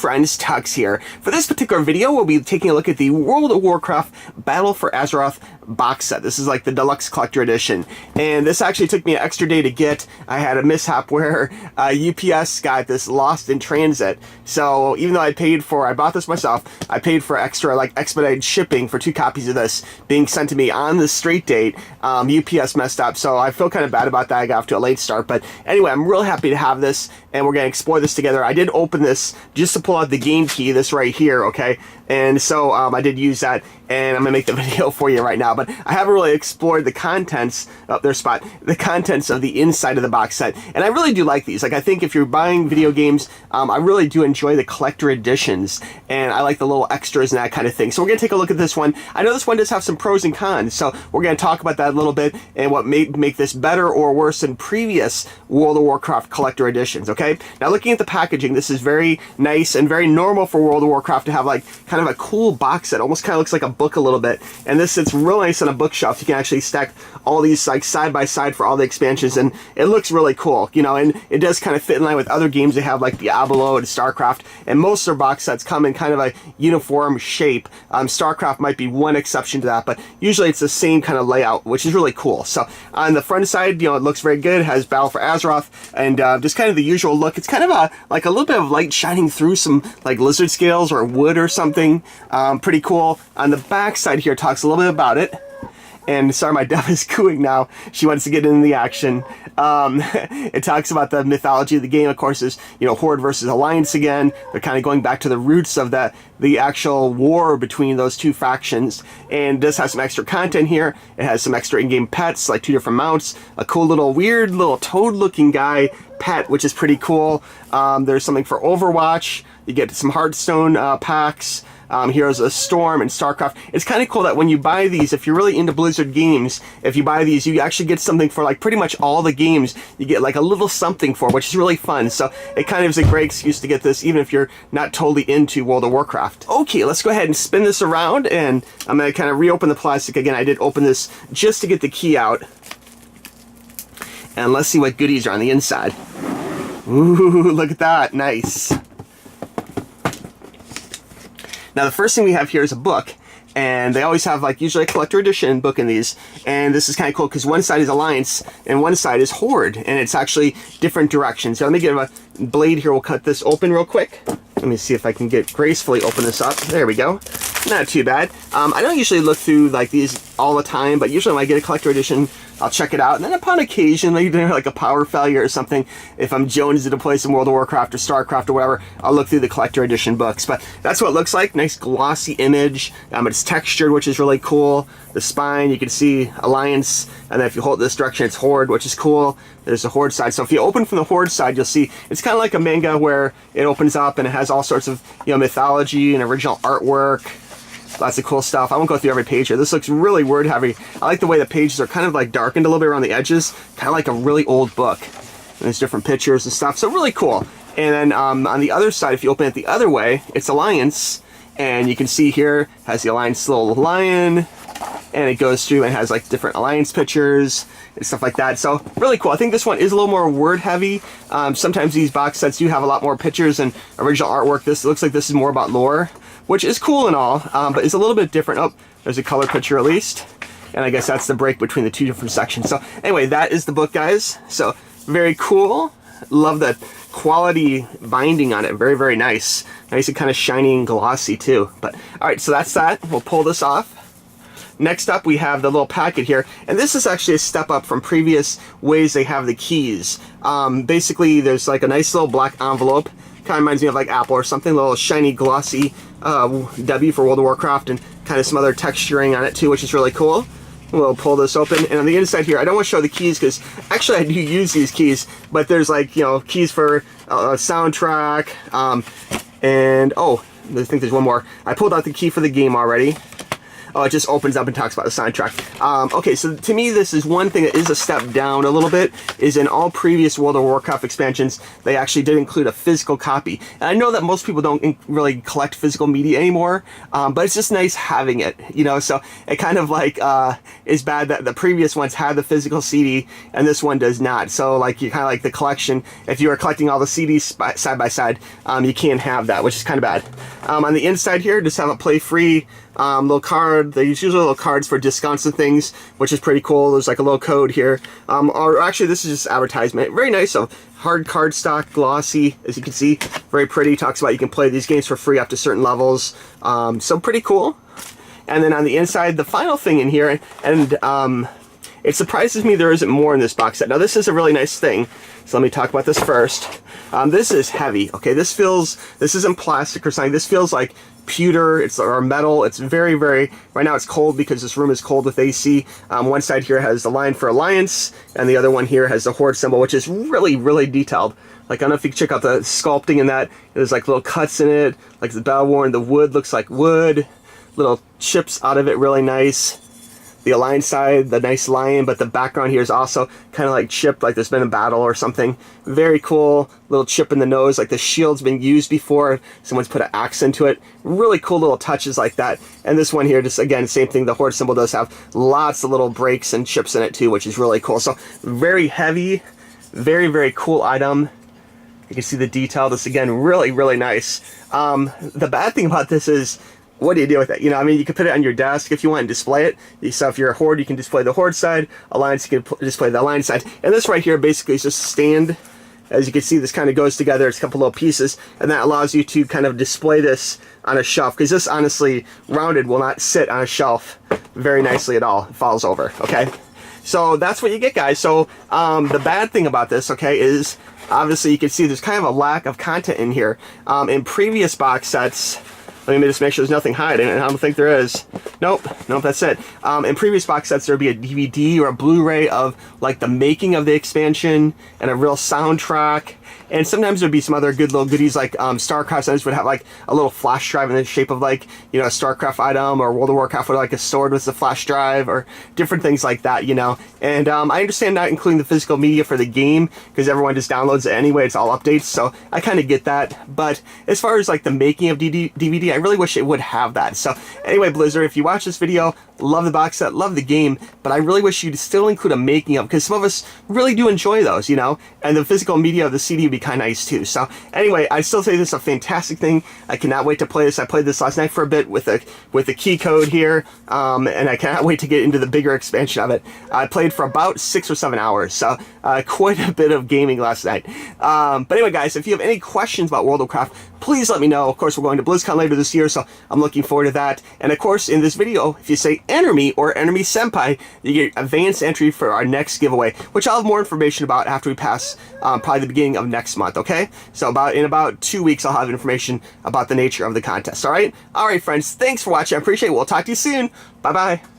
friends, Tuxx here. For this particular video, we'll be taking a look at the World of Warcraft Battle for Azeroth box set. This is like the deluxe collector edition, and this actually took me an extra day to get. I had a mishap where UPS got this lost in transit, so even though I bought this myself, I paid for extra like expedited shipping for 2 copies of this being sent to me on the straight date. UPS messed up, so I feel kind of bad about that. I got off to a late start, but anyway, I'm real happy to have this, and we're going to explore this together. I did open this just to pull out the game key, this right here, okay? And so I did use that, and I'm going to make the video for you right now, but I haven't really explored the contents of the contents of the inside of the box set, and I really do like these. Like, I think if you're buying video games, I really do enjoy the collector editions, and I like the little extras and that kind of thing. So we're going to take a look at this one. I know this one does have some pros and cons, so we're going to talk about that a little bit and what may make this better or worse than previous World of Warcraft collector editions, okay? Now, looking at the packaging, this is very nice and very normal for World of Warcraft to have like kind of a cool box set. Almost kind of looks like a book a little bit, and this sits real nice on a bookshelf. You can actually stack all these like side by side for all the expansions, and it looks really cool, you know, and it does kind of fit in line with other games they have like Diablo and StarCraft, and most of their box sets come in kind of a uniform shape. StarCraft might be one exception to that, but usually it's the same kind of layout, which is really cool. So on the front side, you know, it looks very good. It has Battle for Azeroth, and just kind of the usual look. It's kind of like a little bit of light shining through some like lizard scales or wood or something. Pretty cool. On the back side here, talks a little bit about it. And sorry, my dove is cooing now. She wants to get into the action. It talks about the mythology of the game. Of course, is, you know, Horde versus Alliance again. They're kind of going back to the roots of the actual war between those two factions. And this has some extra content here. It has some extra in-game pets, like 2 different mounts, a cool little weird little toad-looking guy pet, which is pretty cool. There's something for Overwatch. You get some Hearthstone packs. Heroes of the Storm and StarCraft. It's kind of cool that when you buy these, if you're really into Blizzard games, if you buy these, you actually get something for like pretty much all the games. You get like a little something for, which is really fun. So it kind of is a great excuse to get this, even if you're not totally into World of Warcraft. Okay, let's go ahead and spin this around, and I'm going to kind of reopen the plastic again. I did open this just to get the key out. And let's see what goodies are on the inside. Ooh, look at that. Nice. Now, the first thing we have here is a book, and they always have like usually a collector edition book in these, and this is kind of cool because one side is Alliance and one side is Horde, and it's actually different directions. So let me get a blade here. We'll cut this open real quick. Let me see if I can get gracefully open this up. There we go. Not too bad. I don't usually look through like these all the time, but usually when I get a collector edition, I'll check it out, and then upon occasion, like a power failure or something, if I'm jonesing to play some World of Warcraft or StarCraft or whatever, I'll look through the collector edition books. But that's what it looks like. Nice glossy image. It's textured, which is really cool. The spine, you can see Alliance, and then if you hold this direction, it's Horde, which is cool. There's the Horde side. So if you open from the Horde side, you'll see it's kind of like a manga where it opens up and it has all sorts of, you know, mythology and original artwork. Lots of cool stuff. I won't go through every page here. This looks really word heavy. I like the way the pages are kind of like darkened a little bit around the edges, kind of like a really old book. And there's different pictures and stuff, so really cool. And then on the other side, if you open it the other way, it's Alliance, and you can see here has the Alliance little lion, and it goes through and has like different Alliance pictures and stuff like that. So really cool. I think this one is a little more word heavy. Sometimes these box sets do have a lot more pictures and original artwork. This looks like this is more about lore, which is cool and all, but it's a little bit different. Oh, there's a color picture at least. And I guess that's the break between the 2 different sections. So anyway, that is the book, guys. So very cool. Love the quality binding on it. Very, very nice. Nice and kind of shiny and glossy too. But all right, so that's that. We'll pull this off. Next up, we have the little packet here, and this is actually a step up from previous ways they have the keys. Basically, there's like a nice little black envelope. Kind of reminds me of like Apple or something, a little shiny, glossy W for World of Warcraft, and kind of some other texturing on it too, which is really cool. We'll pull this open, and on the inside here, I don't want to show the keys because actually I do use these keys, but there's like, you know, keys for soundtrack, and oh, I think there's one more. I pulled out the key for the game already. Oh, it just opens up and talks about the soundtrack. Okay, so to me, this is one thing that is a step down a little bit, is in all previous World of Warcraft expansions, they actually did include a physical copy. And I know that most people don't really collect physical media anymore, but it's just nice having it, you know, so it kind of like is bad that the previous ones had the physical CD and this one does not. So like you kind of like the collection, if you are collecting all the CDs side by side, you can't have that, which is kind of bad. On the inside here, just have a play free little card. They use usually little cards for discounts and things, which is pretty cool. There's like a little code here. Or actually, this is just advertisement. Very nice. So hard cardstock, glossy, as you can see, very pretty. Talks about you can play these games for free up to certain levels. So pretty cool. And then on the inside, the final thing in here, and it surprises me there isn't more in this box set. Now this is a really nice thing, so let me talk about this first. This is heavy, okay? This isn't plastic or something. This feels like pewter, or metal. It's very, very, right now it's cold because this room is cold with AC. One side here has the line for Alliance, and the other one here has the Horde symbol, which is really, really detailed. Like, I don't know if you can check out the sculpting in that. There's like little cuts in it, like the Battle-Worn, the wood looks like wood. Little chips out of it, really nice. The Alliance side, the nice lion, but the background here is also kind of like chipped, like there's been a battle or something. Very cool. Little chip in the nose, like the shield's been used before. Someone's put an axe into it. Really cool little touches like that. And this one here, just again, same thing. The Horde symbol does have lots of little breaks and chips in it too, which is really cool. So very heavy, very, very cool item. You can see the detail. This again, really, really nice. The bad thing about this is, what do you do with it? You know, I mean, you can put it on your desk if you want and display it. So if you're a Horde, you can display the Horde side. Alliance, you can display the Alliance side. And this right here basically is just a stand. As you can see, this kind of goes together. It's a couple little pieces, and that allows you to kind of display this on a shelf, because this, honestly, rounded will not sit on a shelf very nicely at all. It falls over, okay? So that's what you get, guys. So the bad thing about this, okay, is obviously you can see there's kind of a lack of content in here. In previous box sets, let me just make sure there's nothing hiding, and I don't think there is. Nope, that's it. In previous box sets, there'd be a DVD or a Blu-ray of like the making of the expansion and a real soundtrack. And sometimes there'd be some other good little goodies, like StarCraft sometimes would have like a little flash drive in the shape of like, you know, a StarCraft item, or World of Warcraft would have like a sword with a flash drive, or different things like that, you know. And I understand not including the physical media for the game, because everyone just downloads it anyway, it's all updates, so I kind of get that. But as far as like the making of DVD, I really wish it would have that. So anyway, Blizzard, if you watch this video, love the box set, love the game, but I really wish you'd still include a making of, because some of us really do enjoy those, you know, and the physical media of the CD would be kind of nice too. So anyway, I still say this is a fantastic thing. I cannot wait to play this. I played this last night for a bit with the key code here, and I cannot wait to get into the bigger expansion of it. I played for about 6 or 7 hours, so quite a bit of gaming last night. But anyway, guys, if you have any questions about World of Warcraft, please let me know. Of course, we're going to BlizzCon later this year, so I'm looking forward to that. And of course, in this video, if you say Enter Me or Enter Me Senpai, you get advanced entry for our next giveaway, which I'll have more information about after we pass probably the beginning of next month, okay? So in about 2 weeks, I'll have information about the nature of the contest, all right? All right, friends, thanks for watching. I appreciate it. We'll talk to you soon. Bye-bye.